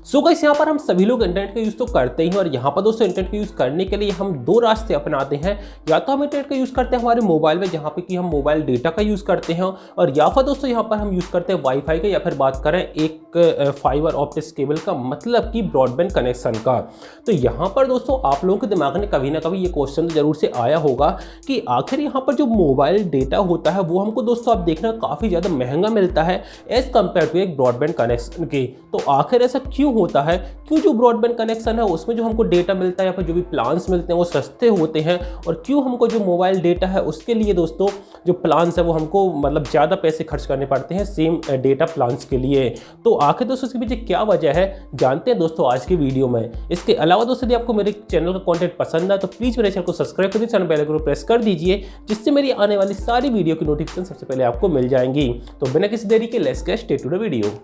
सो guys यहाँ पर हम सभी लोग इंटरनेट का यूज़ तो करते ही हैं और यहाँ पर दोस्तों इंटरनेट का यूज़ करने के लिए हम दो रास्ते अपनाते हैं। या तो हम इंटरनेट का यूज़ करते हैं हमारे मोबाइल में, जहाँ पे कि हम मोबाइल डेटा का यूज़ करते हैं, और या फिर दोस्तों यहाँ पर हम यूज़ करते हैं वाईफाई का, या फिर बात करें एक फाइबर ऑप्टिक्स केबल का, मतलब कि ब्रॉडबैंड कनेक्शन का। तो यहाँ पर दोस्तों आप लोगों के दिमाग में कभी ना कभी ये क्वेश्चन जरूर से आया होगा कि आखिर यहाँ पर जो मोबाइल डेटा होता है वो हमको दोस्तों आप देखना काफ़ी ज़्यादा महंगा मिलता है एज़ कम्पेयर टू एक ब्रॉडबैंड कनेक्शन के। तो आखिर ऐसा क्यों होता है? क्यों जो ब्रॉडबैंड कनेक्शन है उसमें जो हमको डेटा मिलता है या फिर जो भी प्लान्स मिलते हैं वो सस्ते होते हैं, और क्यों हमको जो मोबाइल डेटा है उसके लिए दोस्तों जो प्लान्स है वो हमको मतलब ज़्यादा पैसे खर्च करने पड़ते हैं सेम डेटा प्लान्स के लिए? तो आखिर दोस्तों इसके पीछे क्या वजह है जानते हैं दोस्तों आज की वीडियो में। इसके अलावा दोस्तों यदि आपको मेरे चैनल का कंटेंट पसंद है तो प्लीज़ मेरे चैनल को सब्सक्राइब कर दीजिए, चैनल बेल आइकन को प्रेस कर दीजिए, जिससे मेरी आने वाली सारी वीडियो की नोटिफिकेशन सबसे पहले आपको मिल जाएंगी। तो बिना किसी देरी के let's get started to the video.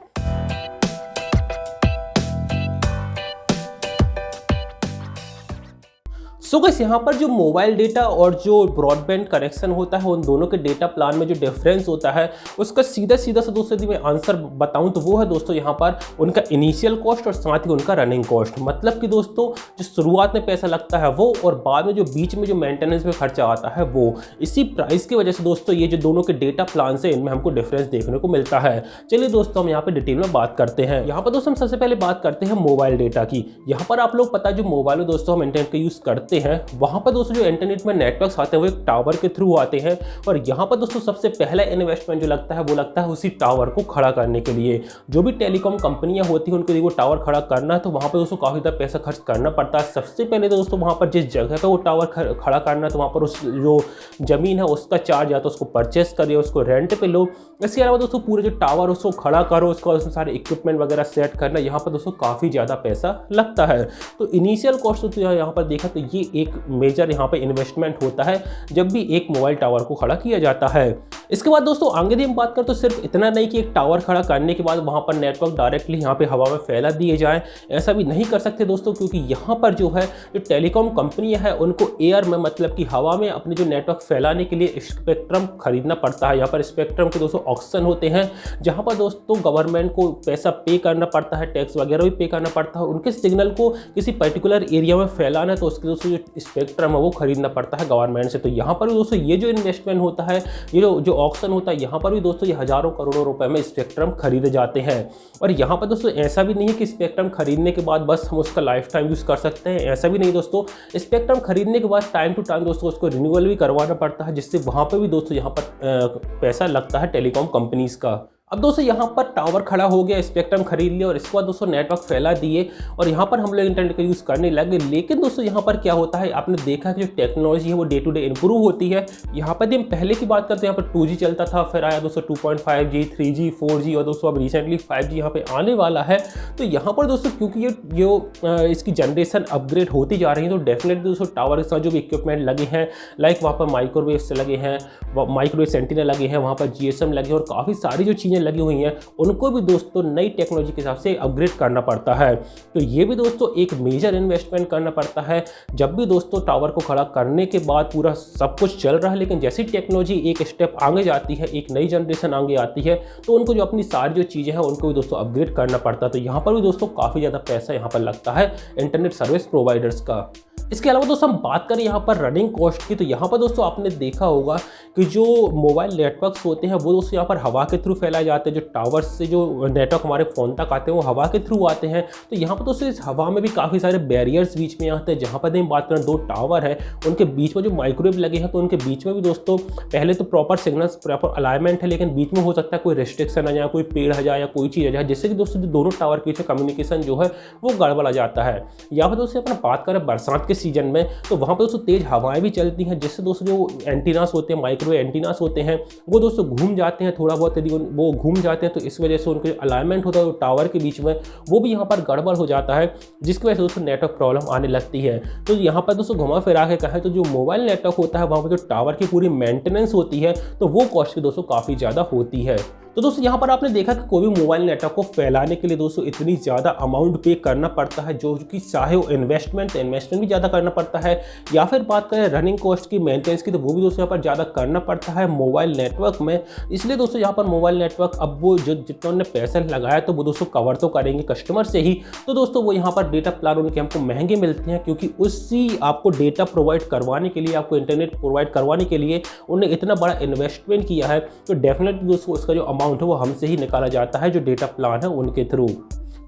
So guys यहाँ पर जो मोबाइल डेटा और जो ब्रॉडबैंड कनेक्शन होता है उन दोनों के डेटा प्लान में जो डिफरेंस होता है उसका सीधा सा दोस्तों यदि मैं आंसर बताऊं तो वो है दोस्तों यहाँ पर उनका इनिशियल कॉस्ट और साथ ही उनका रनिंग कॉस्ट। मतलब कि दोस्तों जो शुरुआत में पैसा लगता है वो, और बाद में जो बीच में जो मेंटेनेंस में खर्चा आता है वो, इसी प्राइस की वजह से दोस्तों ये जो दोनों के डेटा प्लान है इनमें हमको डिफरेंस देखने को मिलता है। चलिए दोस्तों हम यहाँ पर डिटेल में बात करते हैं। यहाँ पर दोस्तों हम सबसे पहले बात करते हैं मोबाइल डेटा की। यहाँ पर आप लोग पता है जो मोबाइल में दोस्तों हम इंटरनेट का यूज़ करते हैं वहां पर दोस्तों जो इंटरनेट में नेटवर्क्स आते हैं वो एक टावर के थ्रू आते हैं, और यहाँ पर दोस्तों सबसे पहला इन्वेस्टमेंट जो लगता है वो लगता है उसी टावर को खड़ा करने के लिए। जो भी टेलीकॉम कंपनियां होती हैं उनको यदि वो टावर खड़ा करना है तो वहाँ पर दोस्तों काफ़ी ज़्यादा पैसा खर्च करना पड़ता है। सबसे पहले तो दोस्तों वहाँ पर जिस जगह पर वो टावर खड़ा करना है तो वहाँ पर उस जो ज़मीन है उसका चार्ज या तो उसको परचेस करिए, उसको रेंट पे लो। इसके अलावा दोस्तों पूरे जो टावर उसको खड़ा करो, उसको उसमें सारे इक्विपमेंट वगैरह सेट करना, यहाँ पर दोस्तों काफ़ी ज़्यादा पैसा लगता है। तो इनिशियल कॉस्ट तो यहाँ पर देखा तो ये एक मेजर यहाँ पे इन्वेस्टमेंट होता है जब भी एक मोबाइल टावर को खड़ा किया जाता है। इसके बाद दोस्तों आगे हम बात करें तो सिर्फ इतना नहीं कि एक टावर खड़ा करने के बाद वहाँ पर नेटवर्क डायरेक्टली यहाँ पे हवा में फैला दिए जाए, ऐसा भी नहीं कर सकते दोस्तों, क्योंकि यहाँ पर जो है जो टेलीकॉम कंपनियाँ हैं उनको एयर में मतलब कि हवा में अपने जो नेटवर्क फैलाने के लिए स्पेक्ट्रम खरीदना पड़ता है। यहाँ पर स्पेक्ट्रम के दोस्तों ऑक्शन होते हैं जहाँ पर दोस्तों गवर्नमेंट को पैसा पे करना पड़ता है, टैक्स वगैरह भी पे करना पड़ता है। उनके सिग्नल को किसी पर्टिकुलर एरिया में फैलाना है तो उसके दोस्तों जो स्पेक्ट्रम है वो खरीदना पड़ता है गवर्नमेंट से। तो यहाँ पर भी दोस्तों ये जो इन्वेस्टमेंट होता है, ये जो ऑक्शन होता है, यहाँ पर भी दोस्तों ये हजारों करोड़ों रुपए में स्पेक्ट्रम खरीदे जाते हैं। और यहाँ पर दोस्तों ऐसा भी नहीं है कि स्पेक्ट्रम खरीदने के बाद बस हम उसका लाइफ टाइम यूज़ कर सकते हैं, ऐसा भी नहीं दोस्तों। स्पेक्ट्रम खरीदने के बाद टाइम टू टाइम दोस्तों उसको रिन्यूअल भी करवाना पड़ता है, जिससे वहाँ पर भी दोस्तों यहाँ पर पैसा लगता है टेलीकॉम कंपनीज़ का। अब दोस्तों यहाँ पर टावर खड़ा हो गया, स्पेक्ट्रम खरीद लिया और इसके बाद दोस्तों नेटवर्क फैला दिए और यहाँ पर हम लोग इंटरनेट का यूज़ करने लगे। लेकिन दोस्तों यहाँ पर क्या होता है, आपने देखा कि जो टेक्नोलॉजी है वो डे टू डे इंप्रूव होती है। यहाँ पर हम पहले की बात करते हैं, यहाँ पर 2G चलता था, फिर आया दोस्तों 2.5G, 3G, 4G और दोस्तों अब रिसेंटली 5G यहाँ पे आने वाला है। तो यहाँ पर दोस्तों क्योंकि ये जो इसकी जनरेशन अपग्रेड होती जा रही है तो डेफिनेटली दोस्तों टावर के साथ जो भी इक्विपमेंट लगे हैं, लाइक वहाँ पर माइक्रोवेव से लगे हैं, माइक्रोवेव सेंटीनल लगे हैं, वहाँ पर GSM लगे हैं और काफ़ी सारी जो चीज़ें लगी हुई हैं उनको भी दोस्तों नई टेक्नोलॉजी के हिसाब से अपग्रेड करना पड़ता है। तो ये भी दोस्तों एक मेजर इन्वेस्टमेंट करना पड़ता है। जब भी दोस्तों टावर को खड़ा करने के बाद पूरा सब कुछ चल रहा है, लेकिन जैसी टेक्नोलॉजी एक स्टेप आगे जाती है, एक नई जनरेशन आगे आती है, तो उनको जो अपनी सारी जो चीज़ें हैं उनको भी दोस्तों अपग्रेड करना पड़ता है। तो यहाँ पर भी दोस्तों काफ़ी ज़्यादा पैसा यहाँ पर लगता है इंटरनेट सर्विस प्रोवाइडर्स का। इसके अलावा दोस्तों हम बात करें यहाँ पर रनिंग कॉस्ट की, तो यहाँ पर दोस्तों आपने देखा होगा कि जो मोबाइल नेटवर्क्स होते हैं वो दोस्तों यहाँ पर हवा के थ्रू फैलाए जाते हैं। जो टावर्स से जो नेटवर्क हमारे फ़ोन तक आते हैं वो हवा के थ्रू आते हैं। तो यहाँ पर दोस्तों इस हवा में भी काफ़ी सारे बैरियर्स बीच में आते हैं। जहाँ पर हम बात करें दो टावर है उनके बीच में जो माइक्रोवेव लगे हैं तो उनके बीच में भी दोस्तों पहले तो प्रॉपर सिग्नल्स प्रॉपर अलाइनमेंट है, लेकिन बीच में हो सकता है कोई रेस्ट्रिक्शन आ जाए, कोई पेड़ आ जाए या कोई चीज़ आ जाए, जिससे कि दोस्तों जो दोनों टावर के बीच कम्युनिकेशन जो है वो गड़बड़ा जाता है। यहाँ पर दोस्तों अपना बात करें बरसात के सीजन में तो वहाँ पर दोस्तों तेज़ हवाएं भी चलती हैं, जिससे दोस्तों जो एंटीनास होते हैं, माइक्रोवेव एंटीनास होते हैं, वो दोस्तों घूम जाते हैं थोड़ा बहुत। यदि वो घूम जाते हैं तो इस वजह से उनके अलाइनमेंट होता है टावर के बीच में वो भी यहाँ पर गड़बड़ हो जाता है, जिसकी वजह से दोस्तों नेटवर्क प्रॉब्लम आने लगती है। तो यहाँ पर दोस्तों घुमा फिरा के कहें तो जो मोबाइल नेटवर्क होता है वहाँ पर जो टावर की पूरी मेंटेनेंस होती है तो वो कॉस्ट भी दोस्तों काफ़ी ज़्यादा होती है। तो दोस्तों यहाँ पर आपने देखा कि कोई भी मोबाइल नेटवर्क को फैलाने के लिए दोस्तों इतनी ज़्यादा अमाउंट पे करना पड़ता है, जो कि चाहे वो इन्वेस्टमेंट भी ज़्यादा करना पड़ता है, या फिर बात करें रनिंग कॉस्ट की, मेंटेनेंस की, तो वो भी दोस्तों यहाँ पर ज़्यादा करना पड़ता है मोबाइल नेटवर्क में। इसलिए दोस्तों यहाँ पर मोबाइल नेटवर्क अब वो जो जितना उन्होंने पैसा लगाया तो वो दोस्तों कवर तो करेंगे कस्टमर से ही, तो दोस्तों वो यहाँ पर डेटा प्लान उनके हमको महंगे मिलते हैं, क्योंकि उसी आपको डेटा प्रोवाइड करवाने के लिए, आपको इंटरनेट प्रोवाइड करवाने के लिए उन्होंने इतना बड़ा इन्वेस्टमेंट किया है। तो डेफिनेटली दोस्तों उसका जो अमाउंट है वो हमसे ही निकाला जाता है, जो डेटा प्लान है उनके थ्रू।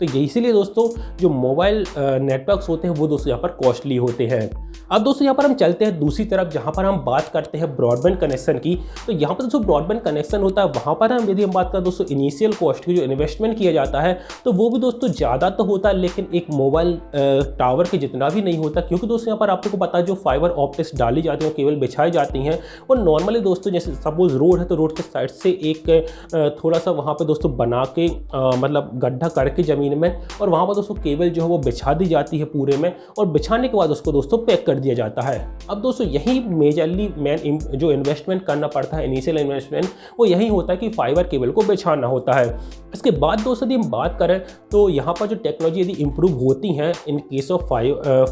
तो ये इसीलिए दोस्तों जो मोबाइल नेटवर्क्स होते हैं वो दोस्तों यहाँ पर कॉस्टली होते हैं। अब दोस्तों यहाँ पर हम चलते हैं दूसरी तरफ, जहाँ पर हम बात करते हैं ब्रॉडबैंड कनेक्शन की। तो यहाँ पर दोस्तों ब्रॉडबैंड कनेक्शन होता है, वहाँ पर यदि हम बात करें दोस्तों इनिशियल कॉस्ट की, जो इन्वेस्टमेंट किया जाता है, तो वो भी दोस्तों ज़्यादा तो होता है, लेकिन एक मोबाइल टावर के जितना भी नहीं होता। क्योंकि दोस्तों यहाँ पर आपको पता है जो फाइबर ऑप्टिक्स डाली जाती हैं, केबल बिछाई जाती हैं, वो नॉर्मली दोस्तों जैसे सपोज रोड है तो रोड के साइड से एक थोड़ा सा वहाँ पर दोस्तों बना के मतलब गड्ढा करके ज़मीन में, और वहाँ पर दोस्तों केबल जो है वो बिछा दी जाती है पूरे में, और बिछाने के बाद उसको दोस्तों पैक कर दिया जाता है। अब दोस्तों यही मेजरली मेन जो इन्वेस्टमेंट करना पड़ता है, इनिशियल इन्वेस्टमेंट, वो यही होता है कि फाइबर केबल को बिछाना होता है। इसके बाद दोस्तों यदि हम बात करें तो यहाँ पर जो टेक्नोलॉजी यदि इंप्रूव होती हैं in case of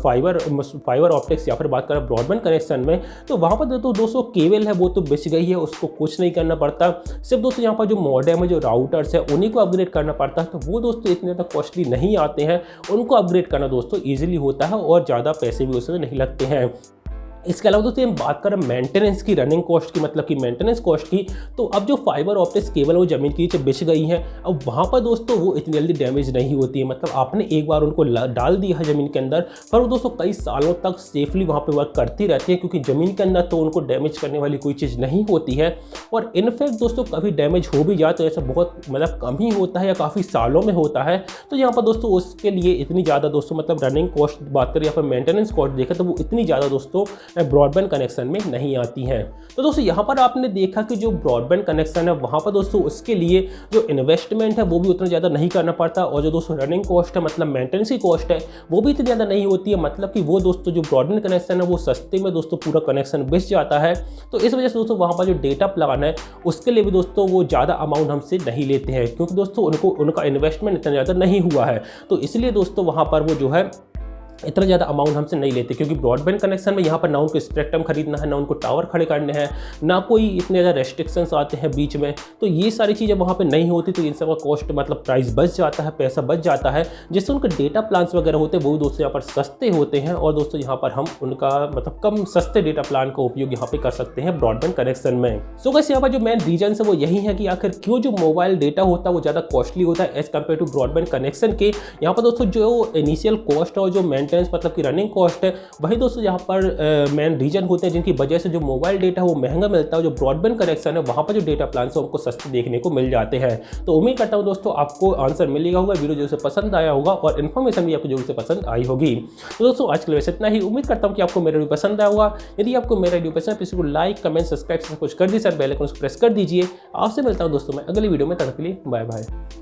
fibre optics, या फिर बात करें ब्रॉडबैंड कनेक्शन में, तो वहाँ पर तो दोस्तों केबल है वो तो बिछ गई है, उसको कुछ नहीं करना पड़ता। सिर्फ दोस्तों यहाँ पर जो मॉडेम है, जो राउटर्स है, उन्हीं को अपग्रेड करना पड़ता है। तो वो दोस्तों इतने ज़्यादा कॉस्टली नहीं आते हैं, उनको अपग्रेड करना दोस्तों ईजिली होता है और ज़्यादा पैसे भी उसमें नहीं लगते हैं। इसके अलावा दोस्तों हम बात करें मेंटेनेंस की, रनिंग कॉस्ट की, मतलब कि मेंटेनेंस कॉस्ट की, तो अब जो फाइबर ऑप्टिक्स केबल वो ज़मीन के नीचे बिछ गई है, अब वहाँ पर दोस्तों वो इतनी जल्दी डैमेज नहीं होती है। मतलब आपने एक बार उनको डाल दिया है ज़मीन के अंदर, पर वो दोस्तों कई सालों तक सेफली वहाँ पर वर्क करती रहती है, क्योंकि ज़मीन के अंदर तो उनको डैमेज करने वाली कोई चीज़ नहीं होती है। और इनफैक्ट दोस्तों कभी डैमेज हो भी जाए तो ऐसा बहुत मतलब कम ही होता है या काफ़ी सालों में होता है। तो यहाँ पर दोस्तों उसके लिए इतनी ज़्यादा दोस्तों मतलब रनिंग कॉस्ट बात करें या फिर मेंटेनेंस कॉस्ट देखें तो वो इतनी ज़्यादा दोस्तों ब्रॉडबैंड कनेक्शन में नहीं आती हैं। तो दोस्तों यहाँ पर आपने देखा कि जो ब्रॉडबैंड कनेक्शन है वहाँ पर दोस्तों उसके लिए जो इन्वेस्टमेंट है वो भी उतना ज़्यादा नहीं करना पड़ता, और जो दोस्तों रनिंग कॉस्ट है मतलब मेंटेनेंस की कॉस्ट है वो भी इतनी ज़्यादा नहीं होती है। मतलब कि वो दोस्तों जो ब्रॉडबैंड कनेक्शन है वो सस्ते में दोस्तों पूरा कनेक्शन बिछ जाता है। तो इस वजह से दोस्तों वहाँ पर जो डेटा प्लान है उसके लिए भी दोस्तों वो ज़्यादा अमाउंट हमसे नहीं लेते हैं, क्योंकि दोस्तों उनका इन्वेस्टमेंट इतना ज़्यादा नहीं हुआ है। तो इसलिए दोस्तों वहाँ पर वो जो है इतना ज़्यादा अमाउंट हमसे नहीं लेते, क्योंकि ब्रॉडबैंड कनेक्शन में यहाँ पर ना उनको स्पेक्ट्रम खरीदना है, ना उनको टावर खड़े करने हैं, ना कोई इतने ज़्यादा रेस्ट्रिक्शंस आते हैं बीच में। तो ये सारी चीज़ें वहाँ पे नहीं होती, तो इन सब का कॉस्ट मतलब प्राइस बच जाता है, पैसा बच जाता है, जिससे उनके डेटा प्लान्स वगैरह होते हैं वो दोस्तों यहाँ पर सस्ते होते हैं। और दोस्तों यहाँ पर हम उनका मतलब कम सस्ते डेटा प्लान का उपयोग यहाँ पे कर सकते हैं ब्रॉडबैंड कनेक्शन में। सो गाइस यहाँ पर जो मेन रीजन है वो यही है कि आखिर क्यों जो मोबाइल डेटा होता है वो ज़्यादा कॉस्टली होता है as compare to broadband connection के। यहाँ पर दोस्तों जो इनिशियल कॉस्ट और जो मेंटेनेंस मतलब कि रनिंग कॉस्ट है वही दोस्तों यहाँ पर मेन रीजन होते हैं जिनकी वजह से जो मोबाइल डेटा है वो महंगा मिलता है, जो ब्रॉडबैंड कनेक्शन है वहाँ पर जो डेटा प्लान है उनको सस्ते देखने को मिल जाते हैं। तो उम्मीद करता हूँ दोस्तों आपको आंसर मिलेगा होगा, वीडियो जो से पसंद आया होगा और इन्फॉर्मेशन भी आपको जो से पसंद आई होगी। तो दोस्तों आज के लिए इतना ही, उम्मीद करता हूँ कि आपको मेरा वीडियो पसंद आया होगा। यदि आपको मेरा वीडियो पसंद है तो इसको लाइक कमेंट सब्सक्राइब से कुछ कर दीजिए, बेल आइकन को प्रेस कर दीजिए। आपसे मिलता हूँ दोस्तों मैं अगली वीडियो में, तब तक के लिए बाय बाय।